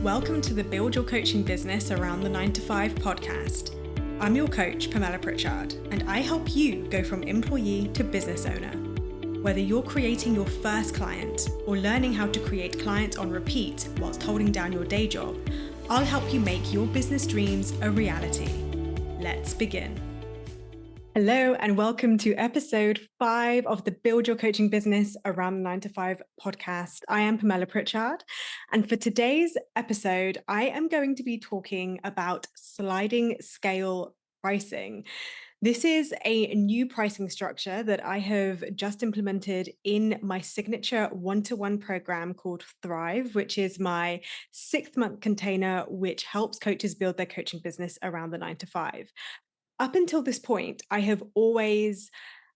Welcome to the Build Your Coaching Business Around the 9 to 5 podcast. I'm your coach, Pamella Pritchard, and I help you go from employee to business owner. Whether you're creating your first client or learning how to create clients on repeat whilst holding down your day job, I'll help you make your business dreams a reality. Let's begin. Hello, and welcome to episode 5 of the Build Your Coaching Business Around the 9 to 5 podcast. I am Pamella Pritchard, and for today's episode, I am going to be talking about sliding scale pricing. This is a new pricing structure that I have just implemented in my signature one-to-one program called Thrive, which is my 6-month container, which helps coaches build their coaching business around the 9 to 5. Up until this point, I have always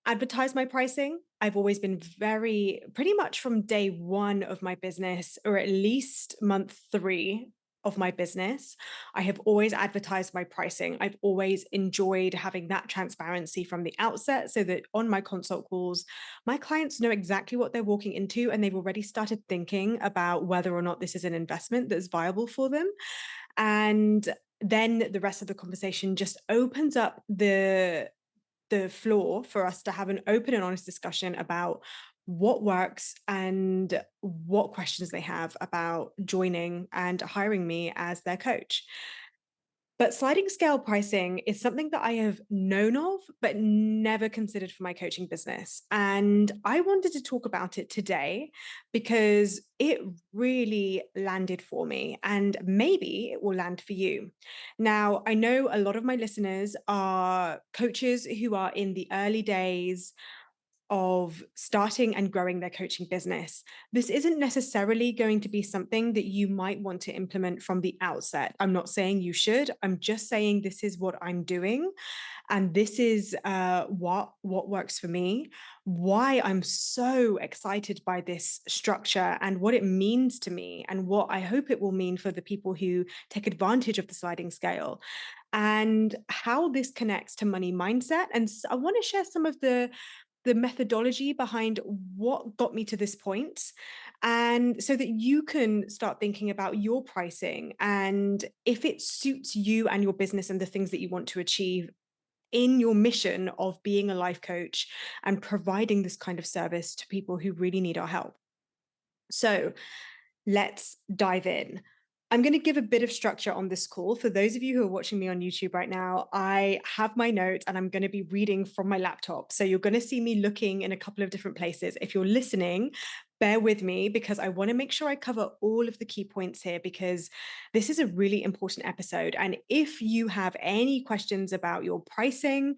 advertised my pricing. I've always been pretty much from day one of my business, or at least month 3 of my business, I have always advertised my pricing. I've always enjoyed having that transparency from the outset so that on my consult calls, my clients know exactly what they're walking into and they've already started thinking about whether or not this is an investment that's viable for them. And then the rest of the conversation just opens up the floor for us to have an open and honest discussion about what works and what questions they have about joining and hiring me as their coach. But sliding scale pricing is something that I have known of, but never considered for my coaching business. And I wanted to talk about it today because it really landed for me, and maybe it will land for you. Now, I know a lot of my listeners are coaches who are in the early days of starting and growing their coaching business. This isn't necessarily going to be something that you might want to implement from the outset. I'm not saying you should. I'm just saying this is what I'm doing. And this is what works for me, why I'm so excited by this structure and what it means to me and what I hope it will mean for the people who take advantage of the sliding scale and how this connects to money mindset. And I want to share some of the methodology behind what got me to this point, and so that you can start thinking about your pricing and if it suits you and your business and the things that you want to achieve in your mission of being a life coach and providing this kind of service to people who really need our help. So let's dive in. I'm going to give a bit of structure on this call. For those of you who are watching me on YouTube right now, I have my notes and I'm going to be reading from my laptop. So you're going to see me looking in a couple of different places. If you're listening, bear with me because I want to make sure I cover all of the key points here because this is a really important episode. And if you have any questions about your pricing,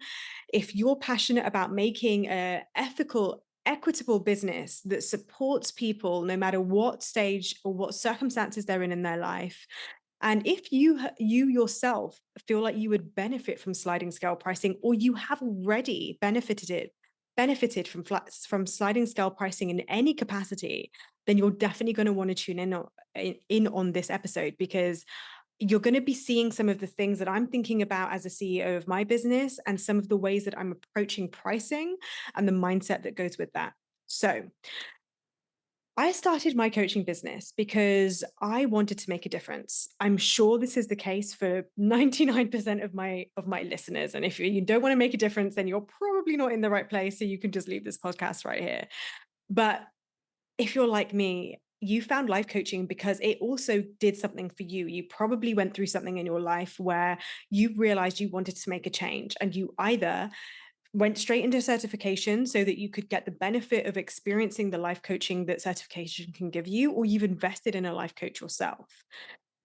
if you're passionate about making an ethical, equitable business that supports people no matter what stage or what circumstances they're in their life, and if you yourself feel like you would benefit from sliding scale pricing, or you have already benefited from sliding scale pricing in any capacity, then you're definitely going to want to tune in on this episode because you're going to be seeing some of the things that I'm thinking about as a CEO of my business and some of the ways that I'm approaching pricing and the mindset that goes with that. So I started my coaching business because I wanted to make a difference. I'm sure this is the case for 99% of my listeners. And if you don't want to make a difference, then you're probably not in the right place. So you can just leave this podcast right here. But if you're like me, you found life coaching because it also did something for you. You probably went through something in your life where you realized you wanted to make a change, and you either went straight into certification so that you could get the benefit of experiencing the life coaching that certification can give you, or you've invested in a life coach yourself.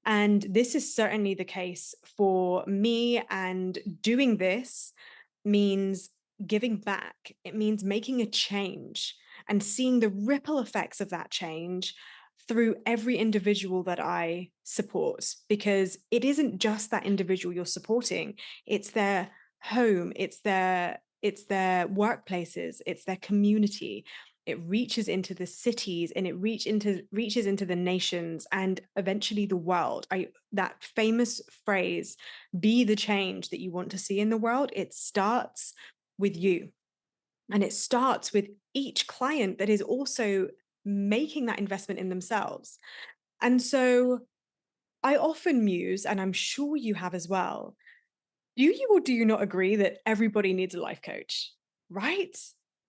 And this is certainly the case for me. And doing this means giving back. It means making a change and seeing the ripple effects of that change through every individual that I support, because it isn't just that individual you're supporting, it's their home, it's their workplaces, it's their community. It reaches into the cities and it reaches into the nations and eventually the world. That famous phrase, be the change that you want to see in the world, it starts with you. And it starts with each client that is also making that investment in themselves. And so I often muse, and I'm sure you have as well. Do you or do you not agree that everybody needs a life coach, right?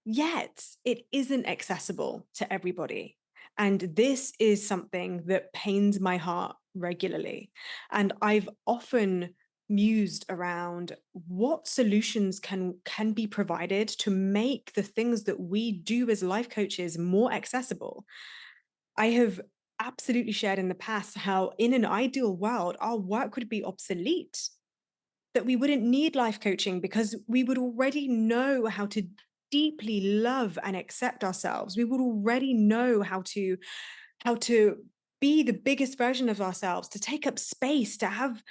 Yet it isn't accessible to everybody. And this is something that pains my heart regularly. And I've often mused around what solutions can be provided to make the things that we do as life coaches more accessible. I have absolutely shared in the past how in an ideal world our work would be obsolete, that we wouldn't need life coaching because we would already know how to deeply love and accept ourselves. We would already know how to be the biggest version of ourselves, to take up space, to have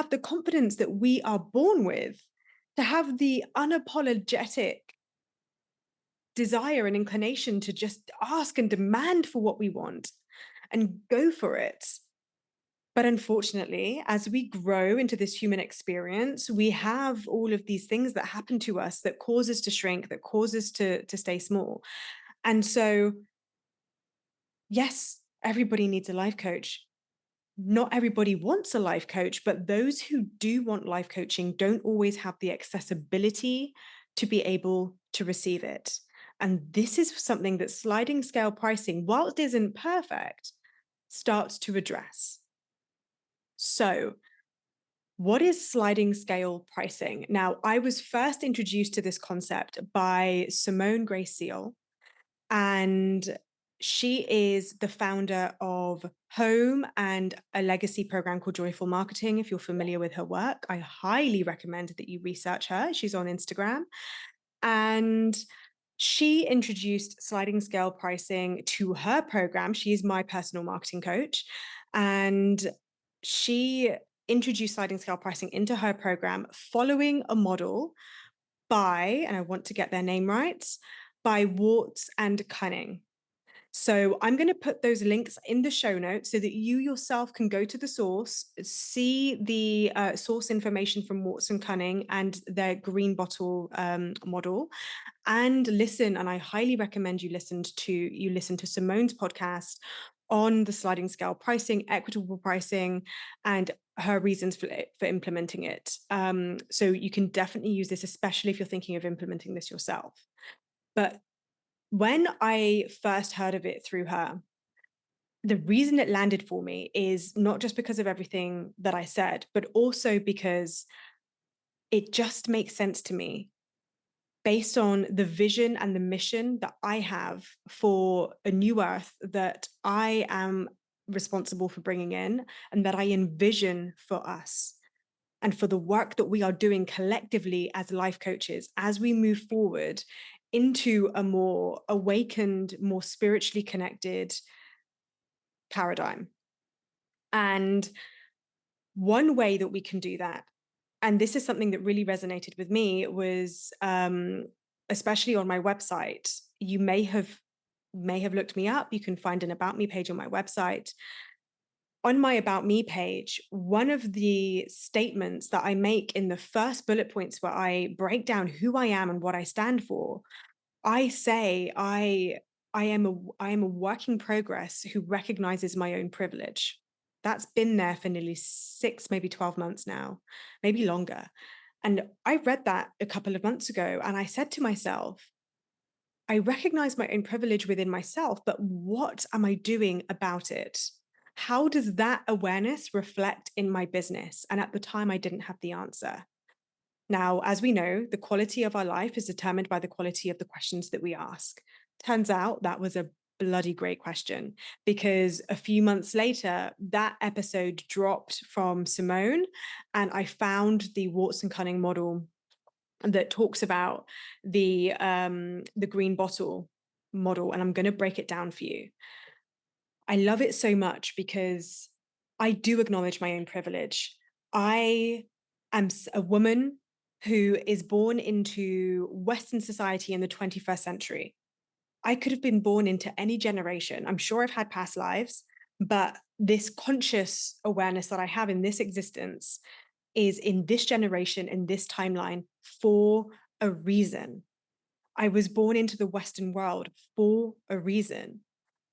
the confidence that we are born with, to have the unapologetic desire and inclination to just ask and demand for what we want and go for it. But unfortunately, as we grow into this human experience, we have all of these things that happen to us that cause us to shrink, that cause us to stay small. And so, yes, everybody needs a life coach. Not everybody wants a life coach, but those who do want life coaching don't always have the accessibility to be able to receive it. And this is something that sliding scale pricing, while it isn't perfect, starts to address. So, what is sliding scale pricing? Now, I was first introduced to this concept by Simone Grace Seal, and she is the founder of Home and a legacy program called Joyful Marketing. If you're familiar with her work, I highly recommend that you research her. She's on Instagram. And she introduced sliding scale pricing to her program. She is my personal marketing coach. And she introduced sliding scale pricing into her program following a model by, and I want to get their name right, by Worts and Cunning. So I'm going to put those links in the show notes so that you yourself can go to the source, see the source information from Worts and Cunning and their green bottle model, and listen. And I highly recommend you listen to Simone's podcast on the sliding scale pricing, equitable pricing, and her reasons for implementing it. So you can definitely use this, especially if you're thinking of implementing this yourself. But when I first heard of it through her, the reason it landed for me is not just because of everything that I said, but also because it just makes sense to me based on the vision and the mission that I have for a new earth that I am responsible for bringing in and that I envision for us and for the work that we are doing collectively as life coaches as we move forward into a more awakened, more spiritually connected paradigm. And one way that we can do that, and this is something that really resonated with me, was especially on my website. You may have looked me up. You can find an About Me page on my website. On my About Me page, one of the statements that I make in the first bullet points where I break down who I am and what I stand for, I say I am a work in progress who recognizes my own privilege. That's been there for nearly 6, maybe 12 months now, maybe longer. And I read that a couple of months ago and I said to myself, I recognize my own privilege within myself, but what am I doing about it? How does that awareness reflect in my business? And at the time, I didn't have the answer. Now, as we know, the quality of our life is determined by the quality of the questions that we ask. Turns out that was a bloody great question, because a few months later, that episode dropped from Simone, and I found the Worts and Cunning model that talks about the green bottle model, and I'm going to break it down for you. I love it so much because I do acknowledge my own privilege. I am a woman who is born into Western society in the 21st century. I could have been born into any generation. I'm sure I've had past lives, but this conscious awareness that I have in this existence is in this generation, in this timeline, for a reason. I was born into the Western world for a reason.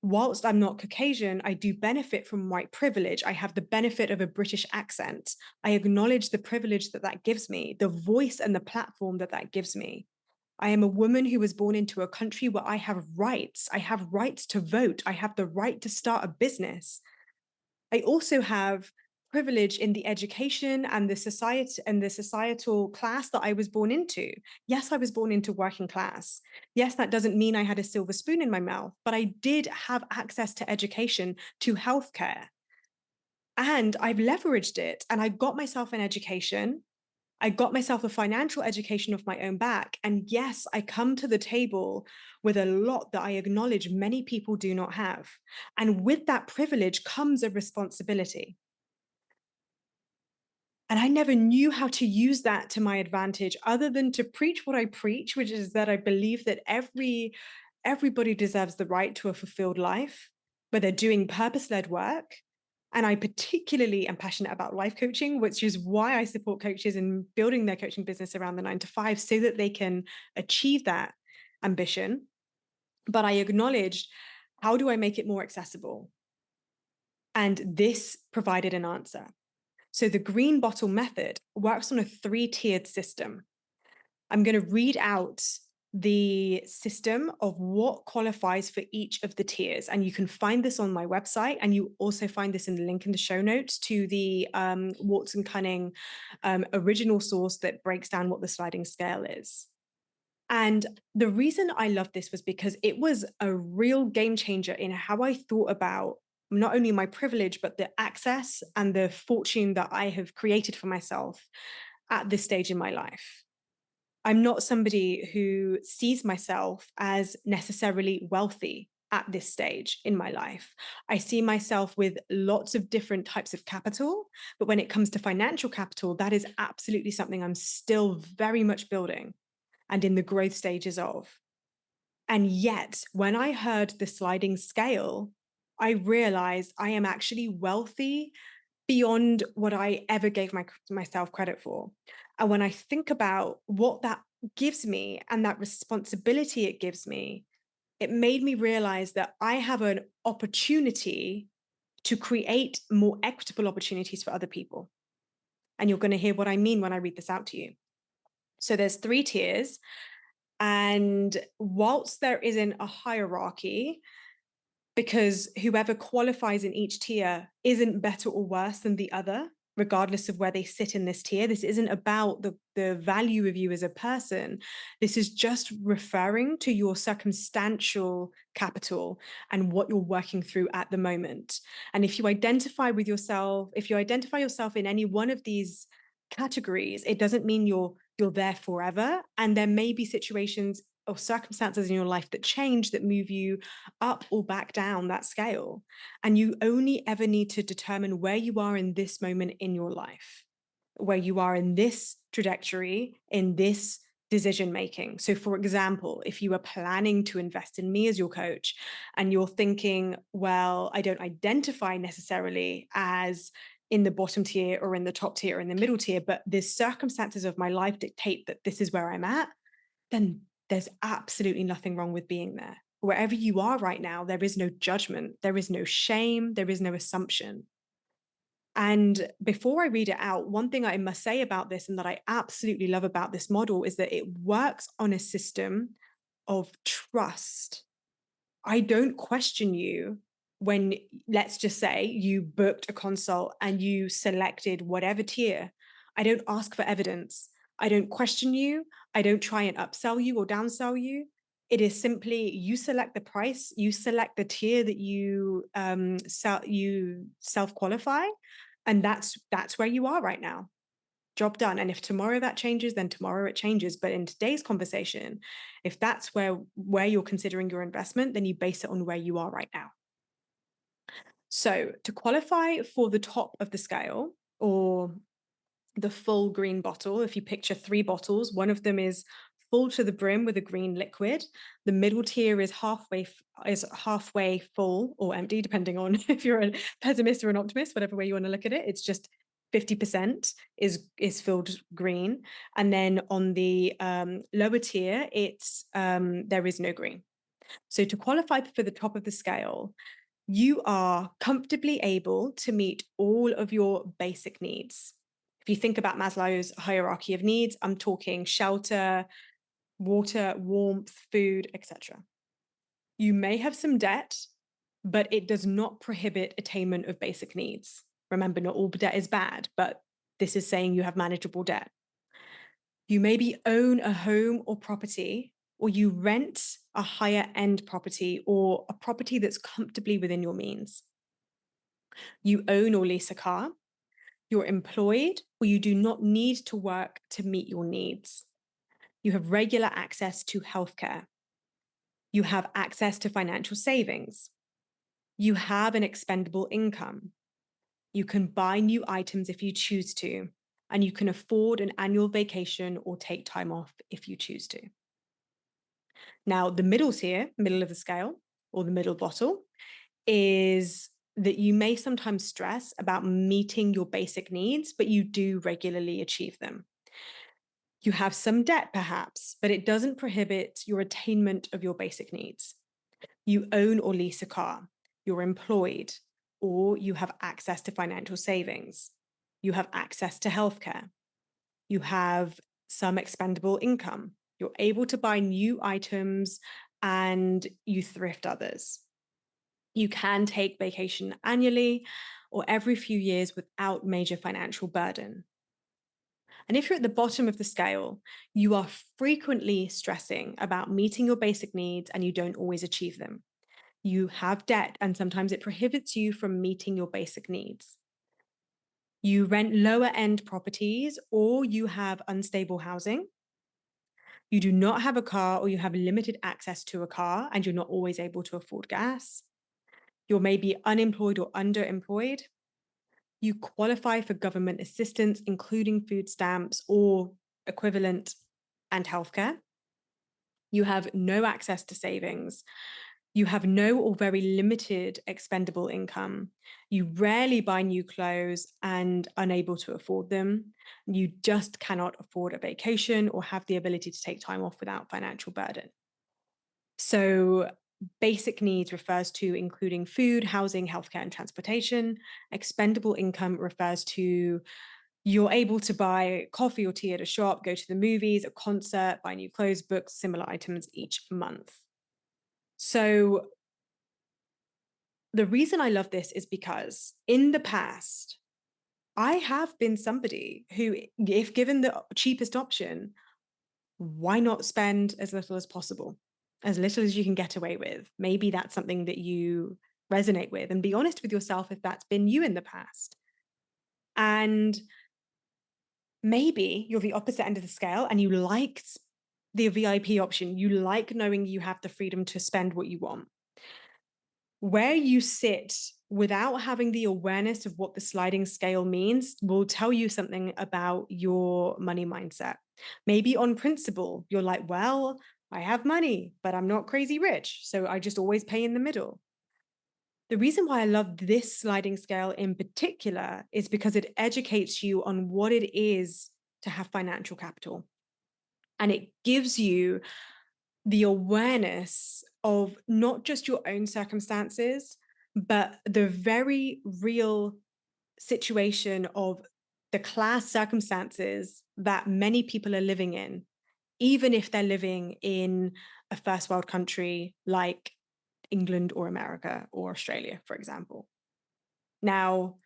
whilst I'm not Caucasian, I do benefit from white privilege. I have the benefit of a British accent. I acknowledge the privilege that that gives me, the voice and the platform that that gives me. I am a woman who was born into a country where I have rights. I have rights to vote. I have the right to start a business. I also have privilege in the education and the society and the societal class that I was born into. Yes, I was born into working class. Yes, that doesn't mean I had a silver spoon in my mouth, but I did have access to education, to healthcare. And I've leveraged it and I got myself an education. I got myself a financial education off my own back. And yes, I come to the table with a lot that I acknowledge many people do not have. And with that privilege comes a responsibility. And I never knew how to use that to my advantage other than to preach what I preach, which is that I believe that everybody deserves the right to a fulfilled life, where they're doing purpose-led work. And I particularly am passionate about life coaching, which is why I support coaches in building their coaching business around the 9 to 5 so that they can achieve that ambition. But I acknowledged, how do I make it more accessible? And this provided an answer. So the green bottle method works on a 3-tiered system. I'm going to read out the system of what qualifies for each of the tiers. And you can find this on my website. And you also find this in the link in the show notes to the Worts and Cunning original source that breaks down what the sliding scale is. And the reason I love this was because it was a real game changer in how I thought about not only my privilege, but the access and the fortune that I have created for myself at this stage in my life. I'm not somebody who sees myself as necessarily wealthy at this stage in my life. I see myself with lots of different types of capital, but when it comes to financial capital, that is absolutely something I'm still very much building and in the growth stages of. And yet, when I heard the sliding scale, I realized I am actually wealthy beyond what I ever gave myself credit for. And when I think about what that gives me and that responsibility it gives me, it made me realize that I have an opportunity to create more equitable opportunities for other people. And you're going to hear what I mean when I read this out to you. So there's 3 tiers. And whilst there isn't a hierarchy, because whoever qualifies in each tier isn't better or worse than the other, regardless of where they sit in this tier. This isn't about the value of you as a person. This is just referring to your circumstantial capital and what you're working through at the moment. And if you identify with yourself, if you identify yourself in any one of these categories, it doesn't mean you're there forever. And there may be situations or circumstances in your life that change, that move you up or back down that scale. And you only ever need to determine where you are in this moment in your life, where you are in this trajectory, in this decision making. So, for example, if you are planning to invest in me as your coach and you're thinking, well, I don't identify necessarily as in the bottom tier or in the top tier or in the middle tier, but the circumstances of my life dictate that this is where I'm at, then there's absolutely nothing wrong with being there. Wherever you are right now, there is no judgment, there is no shame, there is no assumption. And before I read it out, one thing I must say about this and that I absolutely love about this model is that it works on a system of trust. I don't question you when, let's just say, you booked a consult and you selected whatever tier. I don't ask for evidence. I don't question you. I don't try and upsell you or downsell you. It is simply you select the price, you select the tier that you self-qualify, and that's where you are right now. Job done. And if tomorrow that changes, then tomorrow it changes. But in today's conversation, if that's where you're considering your investment, then you base it on where you are right now. So to qualify for the top of the scale, or the full green bottle, if you picture 3 bottles, one of them is full to the brim with a green liquid. The middle tier is halfway full or empty, depending on if you're a pessimist or an optimist, whatever way you want to look at it. It's just 50% is filled green. And then on the lower tier, it's there is no green. So to qualify for the top of the scale, you are comfortably able to meet all of your basic needs. If you think about Maslow's hierarchy of needs, I'm talking shelter, water, warmth, food, etc. You may have some debt, but it does not prohibit attainment of basic needs. Remember, not all debt is bad, but this is saying you have manageable debt. You maybe own a home or property, or you rent a higher end property or a property that's comfortably within your means. You own or lease a car. You're employed, or you do not need to work to meet your needs. You have regular access to healthcare. You have access to financial savings. You have an expendable income. You can buy new items if you choose to, and you can afford an annual vacation or take time off if you choose to. Now, the middle tier, middle of the scale, or the middle bottle, is that you may sometimes stress about meeting your basic needs, but you do regularly achieve them. You have some debt, perhaps, but it doesn't prohibit your attainment of your basic needs. You own or lease a car. You're employed, or you have access to financial savings. You have access to healthcare. You have some expendable income. You're able to buy new items and you thrift others. You can take vacation annually or every few years without major financial burden. And if you're at the bottom of the scale, you are frequently stressing about meeting your basic needs and you don't always achieve them. You have debt, and sometimes it prohibits you from meeting your basic needs. You rent lower end properties, or you have unstable housing. You do not have a car, or you have limited access to a car, and you're not always able to afford gas. You're maybe unemployed or underemployed. You qualify for government assistance, including food stamps or equivalent, and healthcare. You have no access to savings. You have no or very limited expendable income. You rarely buy new clothes and unable to afford them. You just cannot afford a vacation or have the ability to take time off without financial burden. So basic needs refers to including food, housing, healthcare, and transportation. Expendable income refers to you're able to buy coffee or tea at a shop, go to the movies, a concert, buy new clothes, books, similar items each month. So the reason I love this is because in the past, I have been somebody who, if given the cheapest option, why not spend as little as possible, as little as you can get away with? Maybe that's something that you resonate with, and be honest with yourself if that's been you in the past. And maybe you're the opposite end of the scale and you like the VIP option. You like knowing you have the freedom to spend what you want. Where you sit without having the awareness of what the sliding scale means will tell you something about your money mindset. Maybe on principle, you're like, well, I have money, but I'm not crazy rich. So I just always pay in the middle. The reason why I love this sliding scale in particular is because it educates you on what it is to have financial capital. And it gives you the awareness of not just your own circumstances, but the very real situation of the class circumstances that many people are living in, even if they're living in a first world country like England or America or Australia, for example. Now,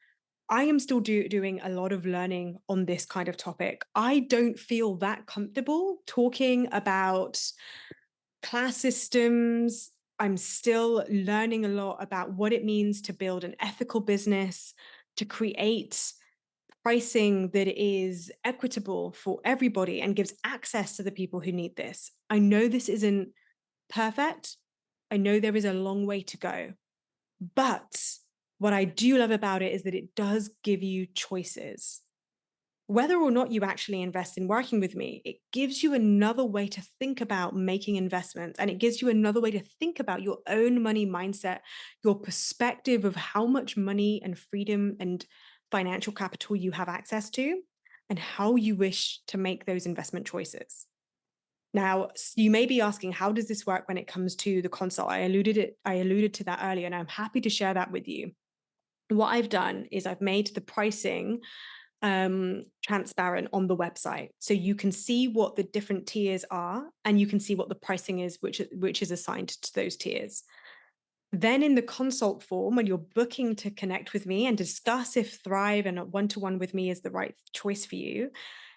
I am still doing a lot of learning on this kind of topic. I don't feel that comfortable talking about class systems. I'm still learning a lot about what it means to build an ethical business, to create pricing that is equitable for everybody and gives access to the people who need this. I know this isn't perfect. I know there is a long way to go. But what I do love about it is that it does give you choices. Whether or not you actually invest in working with me, it gives you another way to think about making investments. And it gives you another way to think about your own money mindset, your perspective of how much money and freedom and financial capital you have access to, and how you wish to make those investment choices. Now, you may be asking, how does this work when it comes to the consult? I alluded to that earlier, and I'm happy to share that with you. What I've done is I've made the pricing transparent on the website, so you can see what the different tiers are, and you can see what the pricing is, which is assigned to those tiers. Then in the consult form, when you're booking to connect with me and discuss if Thrive and a one-to-one with me is the right choice for you,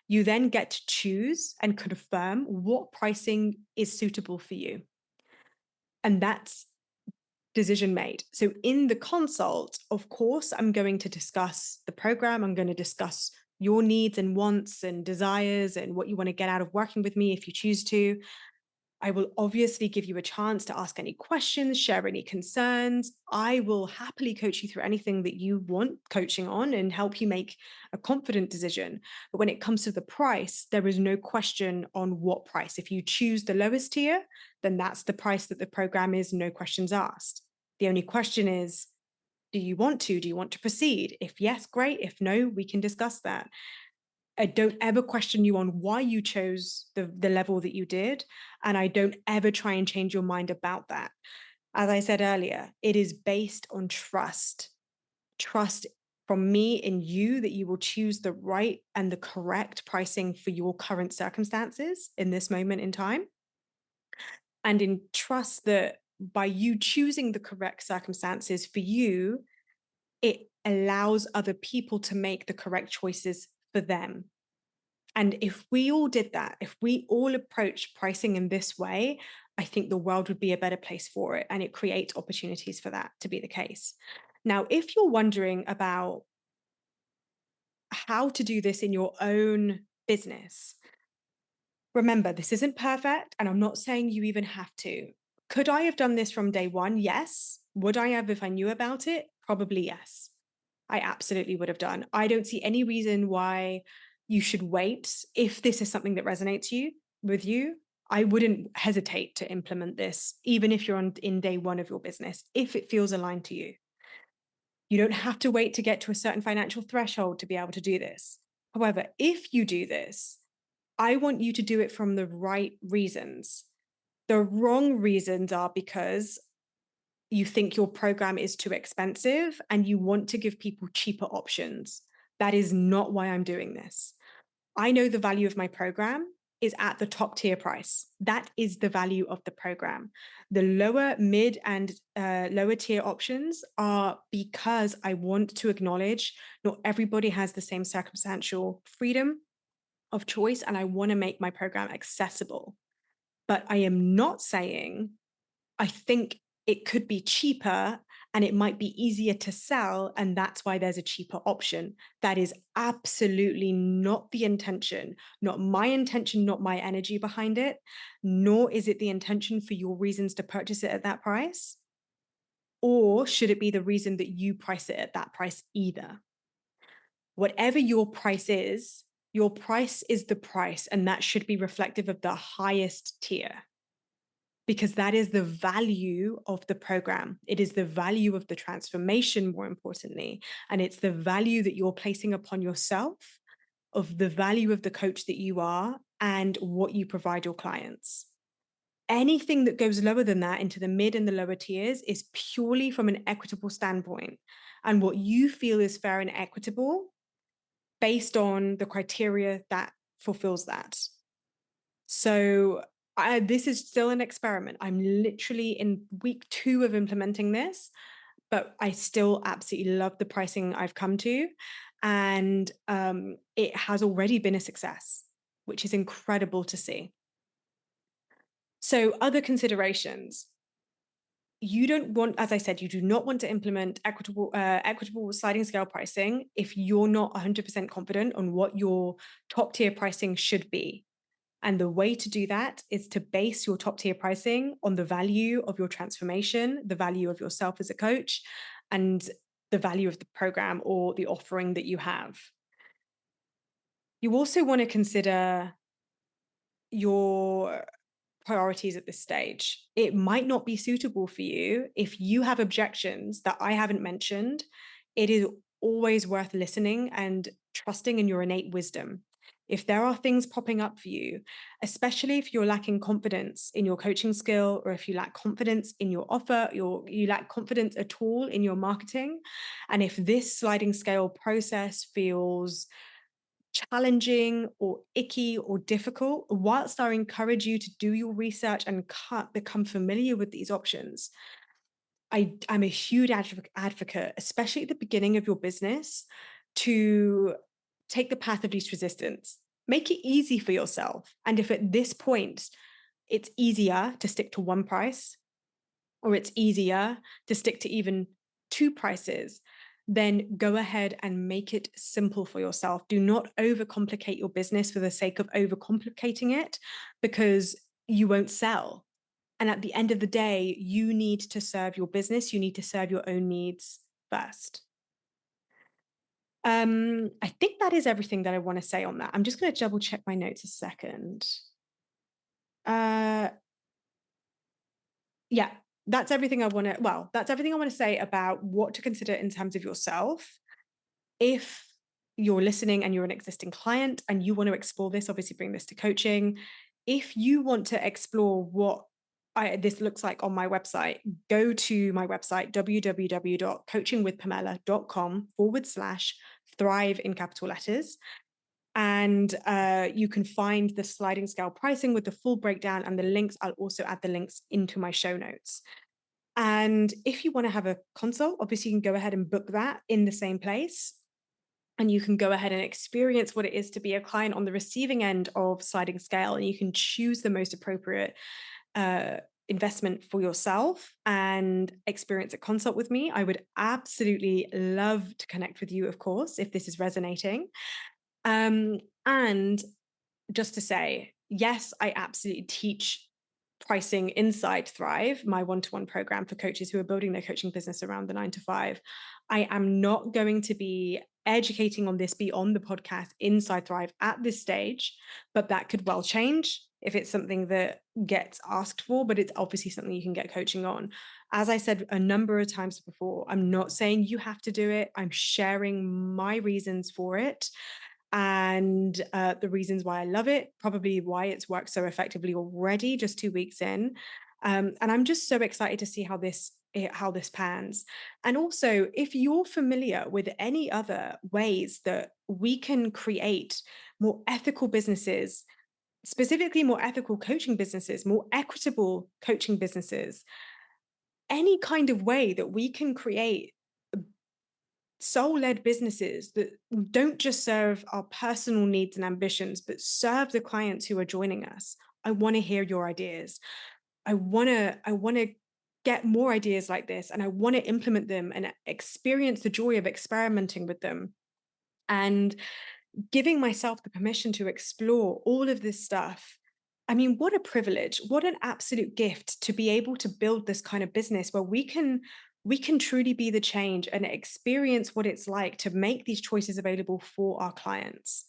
you then get to choose and confirm what pricing is suitable for you. And that's decision made. So in the consult, of course, I'm going to discuss the program. I'm going to discuss your needs and wants and desires and what you want to get out of working with me if you choose to. I will obviously give you a chance to ask any questions, share any concerns. I will happily coach you through anything that you want coaching on and help you make a confident decision. But when it comes to the price, there is no question on what price. If you choose the lowest tier, then that's the price that the program is, no questions asked. The only question is, do you want to? Do you want to proceed? If yes, great. If no, we can discuss that. I don't ever question you on why you chose the level that you did. And I don't ever try and change your mind about that. As I said earlier, it is based on trust. Trust from me in you that you will choose the right and the correct pricing for your current circumstances in this moment in time. And in trust that by you choosing the correct circumstances for you, it allows other people to make the correct choices for them. And if we all did that, if we all approach pricing in this way, I think the world would be a better place for it. And it creates opportunities for that to be the case. Now, if you're wondering about how to do this in your own business, remember, this isn't perfect. And I'm not saying you even have to. Could I have done this from day one? Yes. Would I have if I knew about it? Probably yes. I absolutely would have done. I don't see any reason why you should wait. If this is something that resonates with you, I wouldn't hesitate to implement this, even if you're in day one of your business, if it feels aligned to you. You don't have to wait to get to a certain financial threshold to be able to do this. However, if you do this, I want you to do it from the right reasons. The wrong reasons are because you think your program is too expensive and you want to give people cheaper options. That is not why I'm doing this. I know the value of my program is at the top tier price. That is the value of the program. The lower, mid, and lower tier options are because I want to acknowledge not everybody has the same circumstantial freedom of choice, and I want to make my program accessible. But I am not saying I think it could be cheaper and it might be easier to sell, and that's why there's a cheaper option. That is absolutely not the intention, not my intention, not my energy behind it, nor is it the intention for your reasons to purchase it at that price. Or should it be the reason that you price it at that price either? Whatever your price is the price, and that should be reflective of the highest tier, because that is the value of the program. It is the value of the transformation, more importantly, and it's the value that you're placing upon yourself, of the value of the coach that you are and what you provide your clients. Anything that goes lower than that into the mid and the lower tiers is purely from an equitable standpoint, and what you feel is fair and equitable based on the criteria that fulfills that. So this is still an experiment. I'm literally in week 2 of implementing this, but I still absolutely love the pricing I've come to. And it has already been a success, which is incredible to see. So other considerations. You don't want, as I said, you do not want to implement equitable sliding scale pricing if you're not 100% confident on what your top tier pricing should be. And the way to do that is to base your top tier pricing on the value of your transformation, the value of yourself as a coach, and the value of the program or the offering that you have. You also want to consider your priorities at this stage. It might not be suitable for you. If you have objections that I haven't mentioned, it is always worth listening and trusting in your innate wisdom. If there are things popping up for you, especially if you're lacking confidence in your coaching skill, or if you lack confidence in your offer, you lack confidence at all in your marketing, and if this sliding scale process feels challenging or icky or difficult, whilst I encourage you to do your research and become familiar with these options, I'm a huge advocate, especially at the beginning of your business, to take the path of least resistance. Make it easy for yourself. And if at this point it's easier to stick to one price, or it's easier to stick to even two prices, then go ahead and make it simple for yourself. Do not overcomplicate your business for the sake of overcomplicating it, because you won't sell. And at the end of the day, you need to serve your business. You need to serve your own needs first. I think that is everything that I want to say on that. I'm just going to double check my notes a second. Uh, yeah, that's everything I want to, that's everything I want to say about what to consider in terms of yourself. If you're listening and you're an existing client and you want to explore this, obviously bring this to coaching. If you want to explore what this looks like on my website, go to my website, www.coachingwithpamella.com/thrive in capital letters. And you can find the sliding scale pricing with the full breakdown and the links. I'll also add the links into my show notes. And if you want to have a consult, obviously you can go ahead and book that in the same place. And you can go ahead and experience what it is to be a client on the receiving end of sliding scale. And you can choose the most appropriate investment for yourself and experience a consult with me. I would absolutely love to connect with you, of course, if this is resonating. And just to say, yes, I absolutely teach pricing inside Thrive, my one-to-one program for coaches who are building their coaching business around the 9 to 5. I am not going to be educating on this beyond the podcast inside Thrive at this stage, but that could well change if it's something that gets asked for, but it's obviously something you can get coaching on. As I said a number of times before, I'm not saying you have to do it. I'm sharing my reasons for it, and the reasons why I love it, probably why it's worked so effectively already, just 2 weeks in. And I'm just so excited to see how this pans. And also, if you're familiar with any other ways that we can create more ethical businesses, specifically more ethical coaching businesses, more equitable coaching businesses, any kind of way that we can create soul-led businesses that don't just serve our personal needs and ambitions, but serve the clients who are joining us, I want to hear your ideas. I want to get more ideas like this, and I want to implement them and experience the joy of experimenting with them and giving myself the permission to explore all of this stuff. I mean, what a privilege, what an absolute gift to be able to build this kind of business where we can truly be the change and experience what it's like to make these choices available for our clients.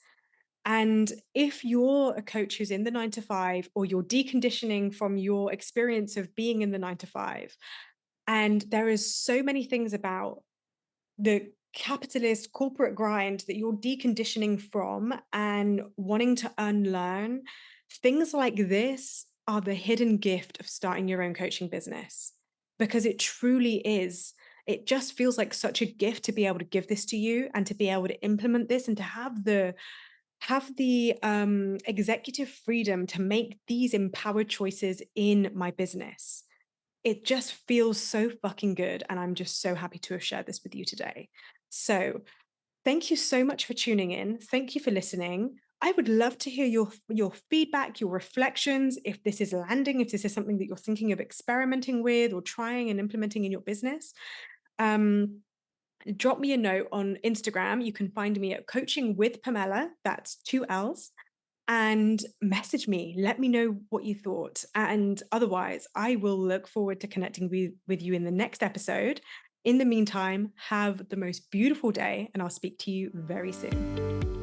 And if you're a coach who's in the 9 to 5, or you're deconditioning from your experience of being in the 9 to 5, and there is so many things about the capitalist corporate grind that you're deconditioning from and wanting to unlearn, things like this are the hidden gift of starting your own coaching business, because it truly is. It just feels like such a gift to be able to give this to you and to be able to implement this and to have the executive freedom to make these empowered choices in my business. It just feels so fucking good. And I'm just so happy to have shared this with you today. So thank you so much for tuning in. Thank you for listening. I would love to hear your feedback, your reflections, if this is landing, if this is something that you're thinking of experimenting with or trying and implementing in your business. Drop me a note on Instagram. You can find me at Coaching with Pamella. That's 2 L's. And message me. Let me know what you thought. And otherwise, I will look forward to connecting with you in the next episode. In the meantime, have the most beautiful day, and I'll speak to you very soon.